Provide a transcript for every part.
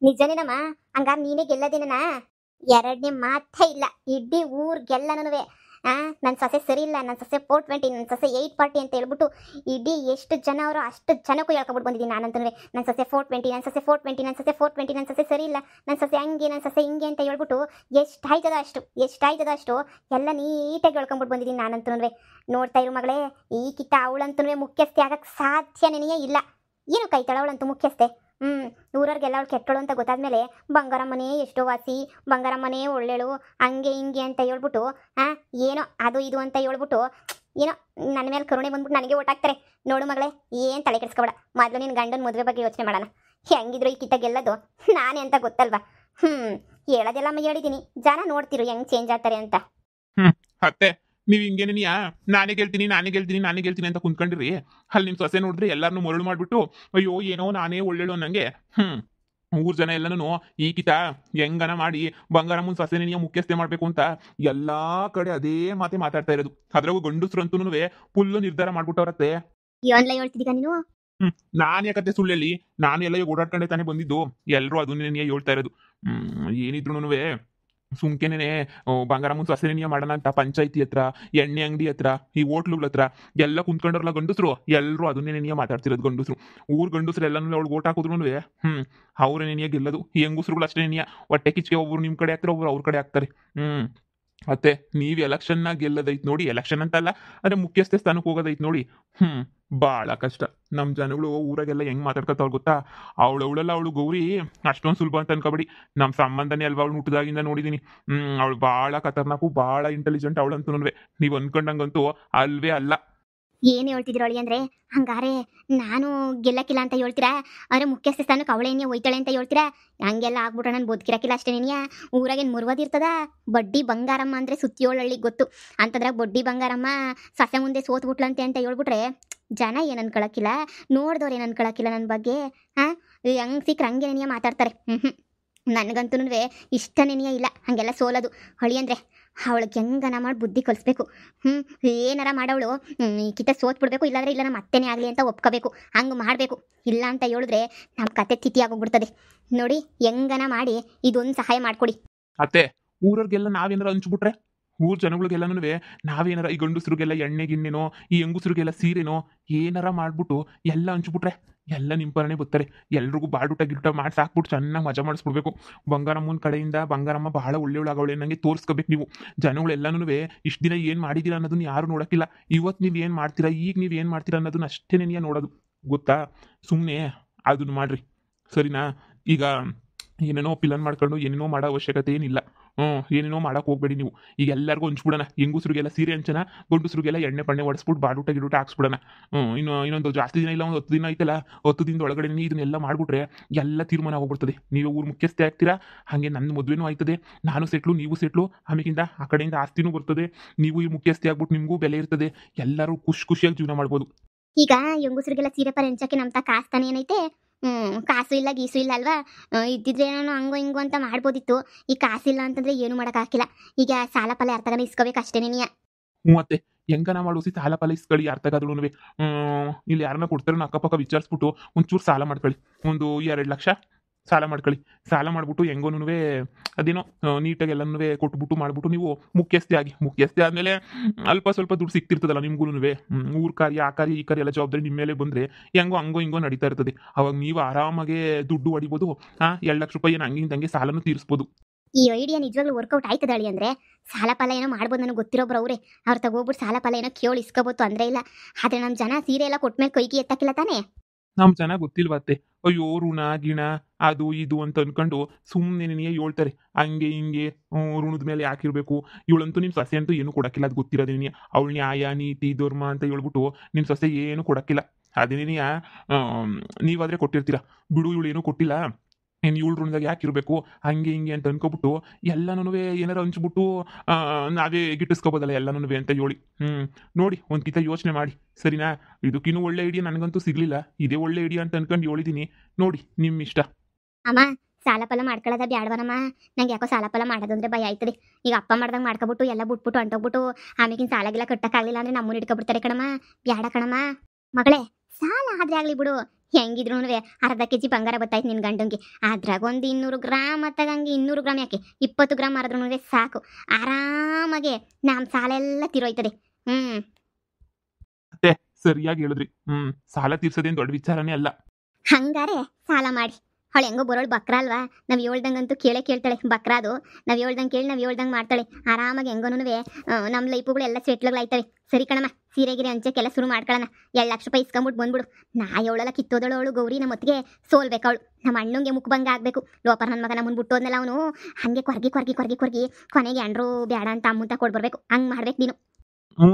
ನಿಜನೇನಮ್ಮ? ಹಂಗಾರ ನೀನೇ ಗೆಲ್ಲದೇನಾ? ಎರಡನೇ ಮಾತೇ ಇಲ್ಲ. ಇಡೀ ಊರ್ಗೆಲ್ಲನೂ ನನ್ನ ಸೊಸೆ ಸರಿ ಇಲ್ಲ, ನನ್ನ ಸೊಸೆ 420, ನನ್ನ ಸೊಸೆ 840 ಅಂತ ಹೇಳ್ಬಿಟ್ಟು ಇಡೀ ಎಷ್ಟು ಜನ ಅವರು ಅಷ್ಟು ಜನಕ್ಕೂ ಹೇಳ್ಕೊಬಿಟ್ಟು ಬಂದಿದ್ದೀನಿ ನಾನಂತಂದ್ರೆ. ನನ್ನ ಸೊಸೆ 420, ನನ್ನ ಸೊಸೆ 420, ನನ್ನ ಸೊಸೆ 420, ನನ್ನ ಸೊಸೆ ಸರಿ ಇಲ್ಲ, ನನ್ನ ಸೊಸೆ ಹಂಗೆ, ನನ್ನ ಸೊಸೆ ಹಿಂಗೆ ಅಂತ ಹೇಳ್ಬಿಟ್ಟು ಎಷ್ಟಾಯ್ತದೋ ಅಷ್ಟು ಎಲ್ಲ ನೀಟಾಗಿ ಹೇಳ್ಕೊಂಬಿಟ್ಟು ಬಂದಿದ್ದೀನಿ ನಾನಂತಂದ್ರೆ. ನೋಡ್ತಾ ಇರು ಮಗಳೇ, ಈ ಕಿತ್ತ ಅವಳಂತೂ ಮುಖ್ಯಸ್ಥೆ ಆಗಕ್ಕೆ ಸಾಧ್ಯನೇ ಇಲ್ಲ. ಏನು ಕೈತಾಳ ಅವಳಂತೂ ಮುಖ್ಯಸ್ಥೆ. ಊರವ್ರಿಗೆಲ್ಲ ಅವಳು ಕೆಟ್ಟಳು ಅಂತ ಗೊತ್ತಾದ್ಮೇಲೆ ಬಂಗಾರಮ್ಮನೇ ಎಷ್ಟೋ ವಾಸಿ, ಬಂಗಾರಮ್ಮನೇ ಒಳ್ಳೆಳು, ಹಂಗೆ ಹಿಂಗೆ ಅಂತ ಹೇಳ್ಬಿಟ್ಟು ಏನೋ ಅದು ಇದು ಅಂತ ಹೇಳ್ಬಿಟ್ಟು ಏನೋ ನನ್ನ ಮೇಲೆ ಕರುಣೆ ಬಂದ್ಬಿಟ್ಟು ನನಗೆ ಓಟಾಕ್ತಾರೆ. ನೋಡು ಮಗಳೇ, ಏನು ತಲೆ ಕೆಡಿಸ್ಕೊಬೇಡ. ಮೊದಲು ನಿನ್ನ ಗಂಡನ ಮದುವೆ ಬಗ್ಗೆ ಯೋಚನೆ ಮಾಡೋಣ. ಹೆಂಗಿದ್ರು ಈ ಕಿತ್ತ ಗೆಲ್ಲೋದು ನಾನೇ ಅಂತ ಗೊತ್ತಲ್ವಾ? ಹೇಳೋದೆಲ್ಲ ಹೇಳಿದ್ದೀನಿ, ಜನ ನೋಡ್ತಿರು ಹೆಂಗೆ ಚೇಂಜ್ ಆಗ್ತಾರೆ ಅಂತ. ಅತ್ತೆ, ನೀವ್ ಹಿಂಗೇನಿಯಾ ನಾನೇ ಗೆಲ್ತೀನಿ ಅಂತ ಕುಂತ್ಕೊಂಡಿರಿ. ಅಲ್ಲಿ ನಿಮ್ ಸೊಸೆ ನೋಡಿದ್ರೆ ಎಲ್ಲಾರನ್ನೂ ಮರಳು ಮಾಡ್ಬಿಟ್ಟು ಅಯ್ಯೋ ಏನೋ ನಾನೇ ಒಳ್ಳೆಳು ಅನ್ನಂಗೆ. ಊರ್ ಜನ ಎಲ್ಲನೂ ಈ ಕಿತ ಹೆಂಗನ ಮಾಡಿ ಬಂಗಾರಮ್ಮನ ಸೊಸೆನೇ ನೀವು ಮುಖ್ಯಸ್ಥೆ ಮಾಡ್ಬೇಕು ಅಂತ ಎಲ್ಲಾ ಕಡೆ ಅದೇ ಮಾತೆ ಮಾತಾಡ್ತಾ ಇರೋದು. ಅದ್ರಾಗೂ ಗಂಡಸ್ರು ಅಂತೂ ಫುಲ್ಲು ನಿರ್ಧಾರ ಮಾಡ್ಬಿಟ್ಟವ್ರತ್ತೆ. ಹೇಳ್ತಿದ್ದೀಗ ನೀನು? ನಾನ್ ಯಾಕತ್ತೆ ಸುಳ್ಳೆಲ್ಲಿ, ನಾನು ಎಲ್ಲ ಓಡಾಡ್ಕೊಂಡೆ ತಾನೇ ಬಂದಿದ್ದು. ಎಲ್ರು ಅದನ್ನೇ ಹೇಳ್ತಾ ಇರೋದು. ಏನಿದ್ರು ಸುಮ್ಕೆನೆ ಬಂಗಾರಮ್ಮನ ಸೊಸೆನೇ ಮಾಡೋಣ ಅಂತ ಪಂಚಾಯತಿ ಹತ್ರ, ಎಣ್ಣೆ ಅಂಗಡಿ ಹತ್ರ, ಈ ಹೋಟ್ಲುಗಳ ಹತ್ರ ಎಲ್ಲ ಕುಂತ್ಕೊಂಡ್ರಲ್ಲ ಗಂಡಸ್ರು, ಎಲ್ಲರೂ ಅದನ್ನೇ ಮಾತಾಡ್ತಿರೋದು. ಗಂಡಸ್ರು, ಊರ್ ಗಂಡಸ್ರು ಎಲ್ಲನೂ ಅವಳು ಓಟ್ ಹಾಕಿದ್ರು ಅವ್ರೇನೇನಿಯ ಗೆಲ್ಲದು. ಈ ಹೆಂಗಸ್ರುಗಳು ಅಷ್ಟೇನಿಯ ಹೊಟ್ಟೆ ಕಿಚ್ಗೆ ಒಬ್ರು ನಿಮ್ ಕಡೆ ಹಾಕ್ತಾರೆ, ಒಬ್ರು ಅವ್ರ ಕಡೆ ಹಾಕ್ತಾರೆ. ಮತ್ತೆ ನೀವ್ ಎಲೆಕ್ಷನ್ನ ಗೆಲ್ಲದೈತ್ ನೋಡಿ, ಎಲೆಕ್ಷನ್ ಅಂತಲ್ಲ ಅಂದ್ರೆ ಮುಖ್ಯಸ್ಥೆ ಸ್ಥಾನಕ್ಕೆ ಹೋಗೋದೈತ್ ನೋಡಿ. ಬಾಳ ಕಷ್ಟ. ನಮ್ ಜನಗಳು ಊರಾಗೆಲ್ಲ ಹೆಂಗ್ ಮಾತಾಡ್ಕೊತಾವ್ ಗೊತ್ತಾ? ಅವಳು ಗೌರಿ ಅಷ್ಟೊಂದು ಸುಲಭ ಅಂತ ಅನ್ಕೋಬೇಡಿ. ನಮ್ ಸಂಬಂಧನೇ ಅಲ್ವಾ, ಅವಳು ಹುಟ್ಟದಾಗಿಂದ ನೋಡಿದೀನಿ. ಅವಳು ಬಾಳ ಖತರ್ನಾಕು, ಬಾಳ ಇಂಟೆಲಿಜೆಂಟ್ ಅವಳಂತೂ. ನೀವ್ ಅನ್ಕೊಂಡಂಗಂತೂ ಅಲ್ವೇ ಅಲ್ಲ. ಏನು ಹೇಳ್ತಿದ್ದೀರೊಳಿ ಅಂದ್ರೆ, ಹಂಗಾರೆ ನಾನು ಗೆಲ್ಲಕ್ಕಿಲ್ಲ ಅಂತ ಹೇಳ್ತೀರಾ? ಅವ್ರೆ ಮುಖ್ಯಸ್ಥ ಸ್ಥಾನಕ್ಕೆ ಅವಳೇನೇ ಹೋಯ್ತಾಳೆ ಅಂತ ಹೇಳ್ತೀರಾ? ಹಂಗೆಲ್ಲ ಆಗ್ಬಿಟ್ರೆ ನಾನು ಬದುಕಿರಕ್ಕಿಲ್ಲ ಅಷ್ಟೇನೇನಿಯಾ? ಊರಾಗೇನು ಮುರ್ವದಿರ್ತದ? ಬಡ್ಡಿ ಬಂಗಾರಮ್ಮ ಅಂದ್ರೆ ಸುತ್ತಿಯೋಳಳ್ಳಿಗೆ ಗೊತ್ತು ಅಂತಂದ್ರೆ ಬಡ್ಡಿ ಬಂಗಾರಮ್ಮ ಸೊಸೆ ಮುಂದೆ ಸೋತ್ಬಿಟ್ಲಂತೆ ಅಂತ ಹೇಳ್ಬಿಟ್ರೆ ಜನ ಏನು ಅನ್ಕೊಳಕ್ಕಿಲ್ಲ, ನೋಡ್ದವ್ರು ಏನು ಅನ್ಕೊಳಕ್ಕಿಲ್ಲ ನನ್ನ ಬಗ್ಗೆ. ಹೆಂಗ್ ಸಿಕ್ಕ್ರೆ ಹಂಗೇನೇನಿಯ ಮಾತಾಡ್ತಾರೆ. ನನಗಂತೂ ಇಷ್ಟನೇನಿಯ ಇಲ್ಲ ಹಂಗೆಲ್ಲ ಸೋಲೋದು. ಹೊಳಿ ಅಂದರೆ ಅವಳಿಗೆ ಹೆಂಗನ ಮಾಡಿ ಬುದ್ಧಿ ಕಲಿಸ್ಬೇಕು. ಏನಾರ ಮಾಡವಳು ಈ ಕಿತ್ತ ಸೋತ್ಬಿಡ್ಬೇಕು, ಇಲ್ಲಾಂದ್ರೆ ಇಲ್ಲ ನಮ್ಮ ಅತ್ತೆನೇ ಆಗಲಿ ಅಂತ ಒಪ್ಕೋಬೇಕು. ಹಂಗೆ ಮಾಡಬೇಕು. ಇಲ್ಲ ಅಂತ ಹೇಳಿದ್ರೆ ನಮ್ಮ ಕತೆ ತಿಥಿ ಆಗೋಗ್ಬಿಡ್ತದೆ. ನೋಡಿ, ಹೆಂಗನ ಮಾಡಿ ಇದೊಂದು ಸಹಾಯ ಮಾಡಿಕೊಡಿ. ಅತ್ತೆ, ಊರವ್ರಿಗೆಲ್ಲ ನಾವೇನಾರ ಹಂಚ್ಬಿಟ್ರೆ, ಊರ್ ಜನಗಳಿಗೆಲ್ಲನೂ ನಾವೇನಾರ ಈ ಗಂಡಸ್ರಿಗೆಲ್ಲ ಎಣ್ಣೆ ಗಿಣ್ಣೆನೋ, ಈ ಹೆಂಗುಸ್ರಿಗೆಲ್ಲ ಸೀರೆನೋ ಏನಾರ ಮಾಡ್ಬಿಟ್ಟು ಎಲ್ಲ ಹಂಚ್ಬಿಟ್ರೆ ಎಲ್ಲ ನಿಂಪರನೆ ಬರ್ತಾರೆ. ಎಲ್ರಿಗೂ ಬಾಡೂಟ ಗಿಡೂಟ ಮಾಡಿ ಸಾಕ್ಬಿಟ್ಟು ಚೆನ್ನಾಗಿ ಮಜಾ ಮಾಡಿಸ್ಬಿಡ್ಬೇಕು. ಬಂಗಾರಮ್ಮನ ಕಡೆಯಿಂದ ಬಂಗಾರಮ್ಮ ಬಹಳ ಒಳ್ಳೆಯವಳಾಗವಳೆ ನನಗೆ ತೋರಿಸ್ಕೋಬೇಕು ನೀವು. ಜನಗಳೆಲ್ಲನೂ ಇಷ್ಟು ದಿನ ಏನು ಮಾಡಿದ್ದೀರಾ ಅನ್ನೋದನ್ನ ಯಾರು ನೋಡೋಕ್ಕಿಲ್ಲ. ಇವತ್ತು ನೀವು ಏನು ಮಾಡ್ತೀರಾ, ಈಗ ನೀವು ಏನು ಮಾಡ್ತೀರಾ ಅನ್ನೋದನ್ನ ಅಷ್ಟೇನೇ ನೋಡೋದು ಗೊತ್ತಾ? ಸುಮ್ಮನೆ ಅದನ್ನು ಮಾಡ್ರಿ, ಸರಿನಾ? ಈಗ ಏನೇನೋ ಪಿಲನ್ ಮಾಡ್ಕೊಂಡು ಏನೇನೋ ಮಾಡೋ ಅವಶ್ಯಕತೆ ಏನಿಲ್ಲ. ಏನೇನೋ ಮಾಡಕ್ಕೆ ಹೋಗ್ಬೇಡಿ ನೀವು. ಈಗ ಎಲ್ಲರಿಗೂ ಹಂಚ್ಬಿಡೋಣ. ಹೆಂಗುಸ್ರಿಗೆಲ್ಲ ಸೀರೆ ಹಂಚೋಣ, ಗಂಡಸ್ರಿಗೆಲ್ಲ ಎಣ್ಣೆ ಪಣ್ಣೆ ಹೊಡೆಸ್ಬಿಟ್ಟು ಬಾಡೂಟ ಗಿಡೂಟ ಹಾಕ್ಸ್ಬಿಡೋಣ. ಇನ್ನೊಂದು ಜಾಸ್ತಿ ದಿನ ಇಲ್ಲ, ಒಂದು 10 ದಿನ ಐತಲ್ಲ, 10 ದಿನದ ಒಳಗಡೆ ಇದನ್ನೆಲ್ಲ ಮಾಡಿಬಿಟ್ರೆ ಎಲ್ಲ ತೀರ್ಮಾನ ಹೋಗ್ಬಿಡ್ತದೆ. ನೀವು ಊರು ಮುಖ್ಯಸ್ಥೆ ಆಗ್ತೀರಾ, ಹಾಗೆ ನನ್ನ ಮದುವೆನೂ ಆಯ್ತದೆ, ನಾನು ಸೆಟ್ಲು ನೀವು ಸೆಟ್ಲು, ಆಮೇಲಿಂದ ಆ ಕಡೆಯಿಂದ ಆಸ್ತಿನೂ ಬರ್ತದೆ, ನೀವು ಈ ಮುಖ್ಯಸ್ಥೆ ಆಗ್ಬಿಟ್ಟು ನಿಮಗೂ ಬೆಲೆ ಇರ್ತದೆ, ಎಲ್ಲರೂ ಖುಷಿಯಾಗಿ ಜೀವನ ಮಾಡ್ಬೋದು. ಈಗ ಹೆಂಗುಸ್ರಿಗೆಲ್ಲ ಸೀರೆ ಪರ ಹೆಂಚಕ್ಕೆ ನಮ್ಮ ಕಾಸು ತಾನೇ ಏನೈತೆ? ಕಾಸು ಇಲ್ಲ ಗೀಸು ಇಲ್ಲ ಅಲ್ವಾ? ಇದ್ದಿದ್ರೆ ನಾನು ಹಂಗೋ ಹಿಂಗೋ ಅಂತ ಮಾಡ್ಬೋದಿತ್ತು. ಈ ಕಾಸಿಲ್ಲ ಅಂತಂದ್ರೆ ಏನು ಮಾಡೋಕ್ಕಾಗಿಲ್ಲ. ಈಗ ಸಾಲ ಫಲ ಯಾರ್ತಗಾನ ಇಸ್ಕೋಬೇಕು ಅಷ್ಟೇನೇನಿಯ. ಮತ್ತೆ ಹೆಂಗನ ಮಾಡೋಸಿ ಸಾಲ ಫಲ ಇಸ್ಕೊಳ್ಳಿ ಯಾರ್ತಾಗಾದ್ರೂ. ಇಲ್ಲಿ ಯಾರನ್ನ ಕೊಡ್ತಾರೋ ಅಕ್ಕಪಕ್ಕ ವಿಚಾರಿಸ್ಬಿಟ್ಟು ಒಂಚೂರು ಸಾಲ ಮಾಡ್ಕೊಳ್ಳಿ. ಒಂದು 2 ಲಕ್ಷ ಸಾಲ ಮಾಡ್ಕೊಳ್ಳಿ. ಸಾಲ ಮಾಡ್ಬಿಟ್ಟು ಹೆಂಗೋನು ಅದೇನೋ ನೀಟಾಗಿ ಎಲ್ಲನೂ ಕೊಟ್ಬಿಟ್ಟು ಮಾಡ್ಬಿಟ್ಟು ನೀವು ಮುಖ್ಯಸ್ಥೆ ಆದಮೇಲೆ ಅಲ್ಪ ಸ್ವಲ್ಪ ದುಡ್ಡು ಸಿಕ್ತಿರ್ತದಲ್ಲ ನಿಮ್ಗೂ. ಊರ್ ಕಾರ್ಯ ಆ ಕಾರ್ಯ ಈ ಕಾರ್ಯ ಎಲ್ಲ ಜವಾಬ್ದಾರಿ ನಿಮ್ಮ ಮೇಲೆ ಬಂದರೆ ಹೆಂಗೋ ಹಂಗೋ ಹಿಂಗೋ ನಡೀತಾ ಇರ್ತದೆ. ಅವಾಗ ನೀವು ಆರಾಮಾಗೆ ದುಡ್ಡು ಹೊಡಿಬೋದು. 2 ಲಕ್ಷ ರೂಪಾಯಿ ಏನು ಹಂಗಿಂದಂಗೆ ಸಾಲನೂ ತೀರಿಸ್ಬೋದು. ಈ ಐಡಿಯಾ ನಿಜವಾಗ್ಲೂ ವರ್ಕೌಟ್ ಆಯ್ತದಾಳಿ ಅಂದ್ರೆ ಸಾಲ ಫಲ ಏನೋ ಮಾಡ್ಬೋದು. ನನಗೆ ಗೊತ್ತಿರೋಬ್ರು ಅವ್ರೆ, ಅವ್ರು ತಗೋಬಿಟ್ಟು ಸಾಲ ಫಲ ಏನೋ ಕೇಳಿ ಇಸ್ಕೋಬೋದು, ತೊಂದರೆ ಇಲ್ಲ. ಆದರೆ ನಮ್ಮ ಜನ ಸೀರೆ ಎಲ್ಲ ಕೊಟ್ಮೇಲೆ ಕೈಗೆ ಎತ್ತಕ್ಕಿಲ್ಲ ತಾನೇ. ನಮ್ ಜನ ಗೊತ್ತಿಲ್ವತ್ತೆ, ಅಯ್ಯೋ ಋಣ ಗಿಣ ಅದು ಇದು ಅಂತ ಅನ್ಕೊಂಡು ಸುಮ್ಮನೆ ಹೇಳ್ತಾರೆ ಹಂಗೆ ಹಿಂಗೆ. ಋಣದ ಮೇಲೆ ಯಾಕಿರ್ಬೇಕು? ಇವಳಂತೂ ನಿಮ್ ಸೊಸೆ ಅಂತೂ ಏನು ಕೊಡಕ್ಕಿಲ್ಲ, ಅದು ಗೊತ್ತಿರೋದೇನಿಯ. ಅವಳು ನ್ಯಾಯ ನೀತಿ ಧರ್ಮ ಅಂತ ಹೇಳ್ಬಿಟ್ಟು ನಿಮ್ ಸೊಸೆ ಏನು ಕೊಡಕ್ಕಿಲ್ಲ. ಅದೇನೇನಿಯ ನೀವಾದ್ರೆ ಕೊಟ್ಟಿರ್ತೀರ ಬಿಡು, ಇವಳು ಏನೂ ಕೊಟ್ಟಿಲ್ಲ, ಇವಳು ಋಣದಾಗ ಯಾಕಿರ್ಬೇಕು ಹಂಗೆ ಹಿಂಗೆ ಅಂತ ಅನ್ಕೊಬಿಟ್ಟು ಎಲ್ಲನೂ ಏನಾರು ಹಂಚ್ಬಿಟ್ಟು ನಾವೇ ಗಿಟ್ಟಿಸ್ಕೋಬೋದಲ್ಲ ಎಲ್ಲನೂ ಅಂತ ಹೇಳಿ. ನೋಡಿ ಒಂದು ಕಿತ ಯೋಚನೆ ಮಾಡಿ, ಸರಿನಾ? ಇದಕ್ಕಿನ್ನೂ ಒಳ್ಳೆ ಐಡಿಯಾ ನನಗಂತೂ ಸಿಗ್ಲಿಲ್ಲ, ಇದೇ ಒಳ್ಳೆ ಐಡಿಯಾ ಅಂತ ಅನ್ಕೊಂಡು ಹೇಳಿದೀನಿ. ನೋಡಿ ನಿಮ್ಮ ಇಷ್ಟ. ಅಮ್ಮ, ಸಾಲ ಫಲ ಮಾಡ್ಕೊಳ್ಳೋದ ಬ್ಯಾಡವನಮ್ಮ. ನಂಗೆ ಯಾಕೋ ಸಾಲ ಫಲ ಮಾಡೋದಂದ್ರೆ ಭಯ ಆಯ್ತದೆ. ಈಗ ಅಪ್ಪ ಮಾಡ್ದಂಗೆ ಮಾಡ್ಕೊಬಿಟ್ಟು ಎಲ್ಲ ಬಿಟ್ಬಿಟ್ಟು ಹೊಂಟೋಗ್ಬಿಟ್ಟು ಆಮೇಕಿನ ಸಾಲಾಗಿಲ್ಲ ಕಟ್ಟಕ್ಕಾಗಲಿಲ್ಲ ಅಂದ್ರೆ ನಮ್ಮನ್ನ ಹಿಡ್ಕೊಬಿಡ್ತಾರೆ ಕಣಮ್ಮ. ಬ್ಯಾಡ ಕಣಮ್ಮ. ಮಗಳೇ, ಸಾಲ ಆದ್ರೆ ಆಗ್ಲಿ ಬಿಡು, ಹೆಂಗಿದ್ರು ಅರ್ಧ ಕೆಜಿ ಬಂಗಾರ ಬತ್ತಾಯ್ತು ನಿನ್ ಗಂಡಂಗೆ. ಅದ್ರಾಗ ಒಂದು 200 ಗ್ರಾಮ್ ತಗಂಗೆ, 200 ಗ್ರಾಮ್ ಯಾಕೆ 20 ಗ್ರಾಮ್ ಮಾರಿದ್ರು ಸಾಕು, ಆರಾಮಾಗೆ ನಮ್ಮ ಸಾಲ ಎಲ್ಲ ತೀರೋಯ್ತದೆ. ಅತ್ತೆ ಸರಿಯಾಗಿ ಹೇಳಿದ್ರಿ. ಸಾಲ ತೀರ್ಸೋದೇನು ದೊಡ್ಡ ವಿಚಾರನೇ ಅಲ್ಲ. ಹಂಗಾರೆ ಸಾಲ ಮಾಡಿ. ಅವಳು ಹೆಂಗೋ ಬರೋಳು ಬಕ್ರ ಅಲ್ವಾ, ನಾವು ಹೇಳ್ದಂಗಂತೂ ಕೇಳ್ತಾಳೆ. ಬಕ್ರ ಅದು ನಾವು ಹೇಳ್ದಂಗೆ ಕೇಳಿ ನಾವು ಹೇಳ್ದಂಗೆ ಮಾಡ್ತಾಳೆ. ಆರಾಮಾಗಿ ಹೆಂಗೋನು ನಮ್ಮ ಲೈಫುಗಳು ಎಲ್ಲ ಸೆಟ್ಲ್ಗಳಾಯ್ತವೆ. ಸರಿ ಕಣಮ್ಮ, ಸೀರೆಗಿರಿ ಹಂಚಕ್ಕೆಲ್ಲ ಶುರು ಮಾಡ್ಕೊಳ್ಳೋಣ. 2 ಲಕ್ಷ ರೂಪಾಯಿ ಇಸ್ಕೊಂಬಿಟ್ಟು ಬಂದ್ಬಿಡು. ನಾ ಅವಳೆಲ್ಲ ಕಿತ್ತೋದಳು, ಅವಳು ಗೌರಿ ನಮ್ಮ ಹೊತ್ತಿಗೆ ಸೋಲ್ಬೇಕು. ಅವಳು ನಮ್ಮ ಅಣ್ಣಂಗೆ ಮುಖಭಂಗ ಆಗಬೇಕು. ಲೋಪರ್ ನನ್ನ ಮಗ ನಮ್ಮನ್ನು ಬಿಟ್ಟೋದ್ನೆಲ್ಲ ಅವನು ಹಾಗೆ ಕೊರ್ಗಿ ಕೊನೆಗೆ ಅಂಡ್ರು ಬೇಡ ಅಂತ ಅಮ್ಮಂತ ಕೊಡ್ಬರ್ಬೇಕು. ಹಂಗೆ ಮಾಡ್ಬೇಕು ನೀನು.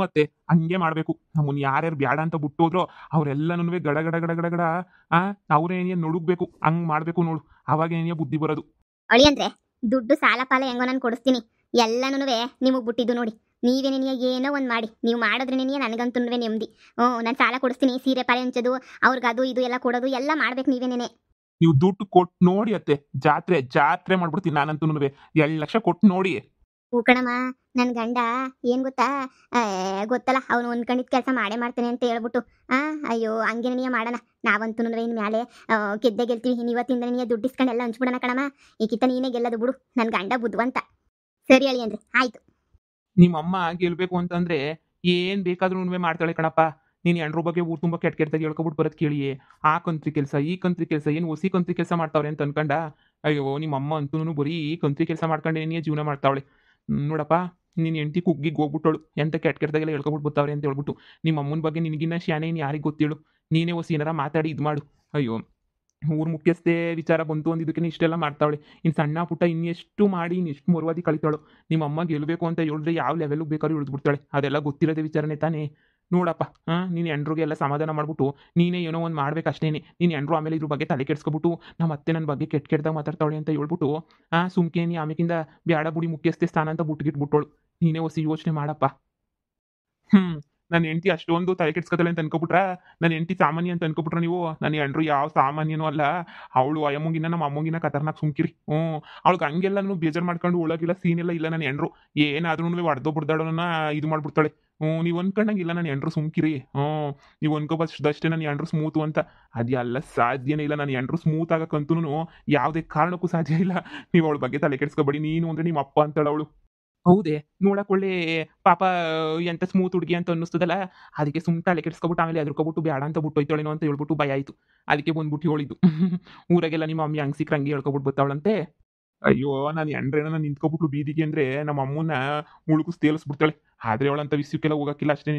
ಅತ್ತೆ ಹಂಗೆ ಮಾಡ್ಬೇಕು. ನಮ್ಮನ್ನ ಯಾರ್ಯಾರು ಬ್ಯಾಡ ಅಂತ ಬಿಟ್ಟೋದ್ರೋ ಅವ್ರೆಲ್ಲನೂ ಗಡ ಗಡ ಗಡ ಗಡ ಗಡ ಅವ್ರೇನೇ ನುಡುಗ್ಬೇಕು. ಹಂಗ್ ಮಾಡ್ಬೇಕು ನೋಡು, ಅವಾಗೇನೇ ಬುದ್ಧಿ ಬರೋದು. ಅಳಿ ಅಂದ್ರೆ ದುಡ್ಡು ಸಾಲ ಪಾಲ ಹೆಂಗೋ ನಾನು ಕೊಡಿಸ್ತೀನಿ. ಎಲ್ಲನೂ ನಿಮಗೆ ಬಿಟ್ಟಿದ್ದು ನೋಡಿ. ನೀವೇ ಏನೋ ಒಂದು ಮಾಡಿ, ನೀವು ಮಾಡಿದ್ರೆ ನನಗಂತೂ ನೆಮ್ಮದಿ. ನಾನು ಸಾಲ ಕೊಡಿಸ್ತೀನಿ, ಸೀರೆ ಪಾಲೆ ಹಂಚೋದು, ಅವ್ರಿಗೆ ಅದು ಇದು ಎಲ್ಲ ಕೊಡೋದು ಎಲ್ಲ ಮಾಡ್ಬೇಕು ನೀವೇನೇನೆ. ನೀವು ದುಡ್ಡು ಕೊಟ್ಟು ನೋಡಿ ಅತ್ತೆ, ಜಾತ್ರೆ ಮಾಡ್ಬಿಡ್ತೀನಿ ನಾನಂತೂ. 2 ಲಕ್ಷ ಕೊಟ್ಟು ನೋಡಿ. ಕಣಮ್ಮ, ನನ್ನ ಗಂಡ ಏನು ಗೊತ್ತಾ, ಗೊತ್ತಲ್ಲ ಅವನು ಒಂದ್ಕಂಡಿದ್ ಕೆಲಸ ಮಾಡೇ ಮಾಡ್ತೇನೆ ಅಂತ ಹೇಳ್ಬಿಟ್ಟು ಅಯ್ಯೋ ಹಂಗೇನೇ ಮಾಡೋಣ. ನಾವಂತೂ ಇನ್ನು ಮ್ಯಾಲೆ ಗೆಲ್ತೀವಿ. ಇವತ್ತಿಂದ ನೀನು ದುಡ್ಡು ಇಸ್ಕೊಂಡು ಎಲ್ಲ ಹಂಚ್ಬಿಡೋಣ ಕಣಮ್ಮ. ಈಕಿತ ನೀನೇ ಗೆಲ್ಲದು ಬಿಡು. ನನ್ನ ಗಂಡ ಬುದ್ಧಿವಂತ. ಸರಿ ಅಳಿ ಅಂದ್ರೆ ಆಯ್ತು. ನಿಮ್ಮಮ್ಮ ಗೆಲ್ಬೇಕು ಅಂತಂದ್ರೆ ಏನ್ ಬೇಕಾದ್ರೂ ಮಾಡ್ತಾಳೆ ಕಣಪ್ಪ. ನೀನು ಹೆಣ್ರ ಬಗ್ಗೆ ಊರು ತುಂಬ ಕೆಟ್ಟದಾಗಿ ಹೇಳ್ಕೊಬಿಟ್ಟು ಬರೋದು ಕೇಳಿಯೇ, ಆ ಕಂತ್ರಿ ಕೆಲಸ ಈ ಕಂತ್ರಿ ಕೆಲಸ ಏನು ಹೊಸಿ ಕಂತ್ರಿ ಕೆಲಸ ಮಾಡ್ತಾವ್ರೆ ಅಂತ ಅನ್ಕಂಡ. ಅಯ್ಯೋ ನಿಮ್ಮಮ್ಮ ಅಂತೂ ಬರೀ ಕಂತ್ರಿ ಕೆಲಸ ಮಾಡ್ಕೊಂಡೇನೇ ಜೀವನ ಮಾಡ್ತಾವಳೆ. ನೋಡಪ್ಪ, ನೀನು ಹೆಂಡತಿ ಕುಗ್ಗಿಗೆ ಹೋಗ್ಬಿಟ್ಟಳು ಎಂತ ಕೆಟ್ಟದಾಗೆಲ್ಲ ಹೇಳ್ಕೊಬಿಟ್ಟು ಬರ್ತಾವ್ರೆ ಅಂತ ಹೇಳ್ಬಿಟ್ಟು. ನಿಮ್ಮ ಅಮ್ಮನ ಬಗ್ಗೆ ನಿನಗಿನ್ನ ಶಾನೆ ಇನ್ನು ಯಾರಿಗೆ ಗೊತ್ತೇಳು. ನೀನೇ ಹೊಸಿ ಏನಾರ ಮಾತಾಡಿ ಇದು ಮಾಡು. ಅಯ್ಯೋ ಊರು ಮುಖ್ಯಸ್ಥೆ ವಿಚಾರ ಬಂತು ಅಂದಿದ್ದಕ್ಕೆ ಇಷ್ಟೆಲ್ಲ ಮಾಡ್ತಾವಳೆ. ಇನ್ನು ಸಣ್ಣ ಪುಟ್ಟ ಇನ್ನೆಷ್ಟು ಮಾಡಿ ಇನ್ನೆಷ್ಟು ಮರುವಾದಿ ಕಳಿತಾಳು. ನಿಮ್ಮ ಅಮ್ಮ ಗೆಲ್ಲಬೇಕು ಅಂತ ಹೇಳಿದ್ರೆ ಯಾವ ಲೆವೆಲ್ಗೆ ಬೇಕಾದ್ರೂ ಇಳಿದ್ಬಿಡ್ತಾಳೆ. ಅದೆಲ್ಲ ಗೊತ್ತಿರೋದೇ ವಿಚಾರನೇ ತಾನೇ. ನೋಡಪ್ಪ, ನೀನು ಹೆಣ್ರಿಗೆ ಎಲ್ಲ ಸಮಾಧಾನ ಮಾಡ್ಬಿಟ್ಟು ನೀನೇ ಏನೋ ಒಂದು ಮಾಡ್ಬೇಕು ಅಷ್ಟೇನೆ. ನೀನು ಹೆಣ್ರು ಆಮೇಲೆ ಇದ್ರ ಬಗ್ಗೆ ತಲೆ ಕೆಡ್ಸ್ಕೊಬಿಟ್ಟು ನಮ್ಮ ಅತ್ತೆ ನನ್ನ ಬಗ್ಗೆ ಕೆಟ್ಟದಾಗ ಮಾತಾಡ್ತಾವಳೆ ಅಂತ ಹೇಳ್ಬಿಟ್ಟು ಸುಮ್ಕೆ ನೀ ಆಮೇಕಿಂದ ಬ್ಯಾಡ ಬುಡಿ ಮುಖ್ಯಸ್ಥೆ ಸ್ಥಾನ ಅಂತ ಬಿಟ್ಬಿಟ್ಟೋಳು. ನೀನೇ ಹೊಸಿ ಯೋಚನೆ ಮಾಡಪ್ಪ. ನನ್ನ ಹೆಂಡತಿ ಅಷ್ಟೊಂದು ತಲೆ ಕೆಡ್ಸ್ಕೊತಾಳೆ ಅಂತ ಅನ್ಕೊಬಿಟ್ರ, ನನ್ನ ಹೆಂಡತಿ ಸಾಮಾನ್ಯ ಅಂತ ಅನ್ಕೊಬಿಟ್ರ ನೀವು. ನನ್ನ ಹೆಣ್ರು ಯಾವ ಸಾಮಾನ್ಯನೂ ಅಲ್ಲ. ಅವಳು ಅಯ್ಯಮ್ಮಂಗಿನ ನಮ್ಮ ಅಮ್ಮಂಗಿನ ಕತರ್ನಾಕ್ ಸುಮ್ಕಿರಿ. ಅವಳಿಗೆ ಹಂಗೆಲ್ಲ ಬೇಜಾರು ಮಾಡ್ಕೊಂಡು ಒಳಗಿಲ್ಲ ಸೀನ್ ಎಲ್ಲ ಇಲ್ಲ. ನನ್ನ ಹೆಣ್ರು ಏನಾದ್ರೂ ಹೊಡೆದೋ ಬಿಡ್ದಾಳನ್ನ ಇದು ಮಾಡ್ಬಿಡ್ತಾಳೆ. ನೀವು ಅನ್ಕೊಂಡಂಗಿಲ್ಲ ನನ್ನ ಹೆಣ್ರು ಸುಮ್ಕಿರಿ. ನೀವು ಅನ್ಕೋಬಷ್ಟೇ ನನ್ನ ಹೆಣ್ರು ಸ್ಮೂತು ಅಂತ. ಅದೆಲ್ಲ ಸಾಧ್ಯನೇ ಇಲ್ಲ. ನನ್ನ ಹೆಣ್ರು ಸ್ಮೂತ್ ಆಗಕ್ಕಂತೂ ಯಾವುದೇ ಕಾರಣಕ್ಕೂ ಸಾಧ್ಯ ಇಲ್ಲ. ನೀವು ಅವಳ ಬಗ್ಗೆ ತಲೆ ಕೆಡ್ಸ್ಕೊಬೇಡಿ. ನೀನು ಅಂದ್ರೆ ನಿಮ್ಮ ಅಪ್ಪ ಅಂತಾಳ ಅವಳು. ಹೌದೇ, ನೋಡಕ್ ಒಳ್ಳೆ ಪಾಪ ಎಂತ ಸ್ಮೂತ್ ಹುಡುಗಿ ಅಂತ ಅನ್ನಿಸ್ತದಲ್ಲ. ಅದಕ್ಕೆ ಸುಮ್ಮನೆ ತಲೆ ಕೆಡ್ಸ್ಕೊಬಿಟ್ಟು ಆಮೇಲೆ ಎದ್ರಕೊಬಿಟ್ಟು ಬೇಡ ಅಂತ ಬಿಟ್ಟೋಯ್ತಾಳೇನೋ ಅಂತ ಹೇಳ್ಬಿಟ್ಟು ಭಯ ಆಯಿತು. ಅದಕ್ಕೆ ಬಂದ್ಬಿಟ್ಟು ಹೇಳಿದ್ದು. ಊರಾಗೆಲ್ಲ ನಿಮ್ಮ ಮಮ್ಮಿ ಹಂಗೆ ಸಿಕ್ಕರೆ ಹಂಗೆ ಹೇಳ್ಕೊಬಿಟ್ಟು ಬರ್ತಾವಳಂತೆ. ಅಯ್ಯೋ ನಾನು ಹೆಣ್ರೇನ ನಿಂತ್ಕೊಬಿಟ್ಲು ಬೀದಿಗೆ ಅಂದರೆ ನಮ್ಮ ಅಮ್ಮನ ಮುಳುಗಿಸ್ ತೇಲಿಸ್ಬಿಡ್ತಾಳೆ. ಆದರೆ ಅವಳಂತ ವಿಷಯಕ್ಕೆಲ್ಲ ಹೋಗಕ್ಕಿಲ್ಲ ಅಷ್ಟೇ.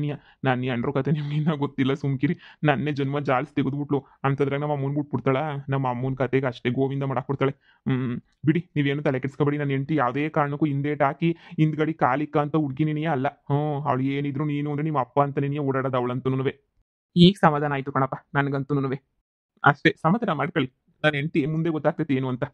ನಾನು ಹೆಣ್ರ ಕತೆ ನಿಮ್ಗಿನ್ನ ಗೊತ್ತಿಲ್ಲ ಸುಮ್ಕಿರಿ. ನನ್ನೇ ಜನ್ಮ ಜಾಲ್ಸಿ ತೆಗೆದ್ಬಿಟ್ಲು ಅಂತಂದ್ರೆ ನಮ್ಮ ಅಮ್ಮನ ಬಿಟ್ಬಿಡ್ತಾಳ. ನಮ್ಮ ಅಮ್ಮನ ಕತೆಗೆ ಅಷ್ಟೇ ಗೋವಿಂದ ಮಾಡಾಕ್ಬಿಡ್ತಾಳೆ. ಬಿಡಿ, ನೀವೇನು ತಲೆ ಕೆಡ್ಸ್ಕೊಬೇಡಿ. ನನ್ನ ಹೆಂಡತಿ ಯಾವುದೇ ಕಾರಣಕ್ಕೂ ಹಿಂದೇಟ್ ಹಾಕಿ ಹಿಂದ್ಗಡಿ ಕಾಲಿಕ್ಕ ಅಂತ ಹುಡುಗಿನೇ ಅಲ್ಲ. ಅವಳು ಏನಿದ್ರು ನೀನು ಅಂದ್ರೆ ನಿಮ್ಮ ಅಪ್ಪ ಅಂತಾನೇ ಓಡಾಡೋದು ಅವಳಂತೂ. ಈಗ ಸಮಾಧಾನ ಆಯ್ತು ಕಣಪ್ಪ ನನಗಂತೂ. ಅಷ್ಟೇ, ಸಮಾಧಾನ ಮಾಡ್ಕೊಳ್ಳಿ. ನನ್ನ ಹೆಂಡತಿ ಮುಂದೆ ಗೊತ್ತಾಗ್ತೈತಿ ಏನು ಅಂತ.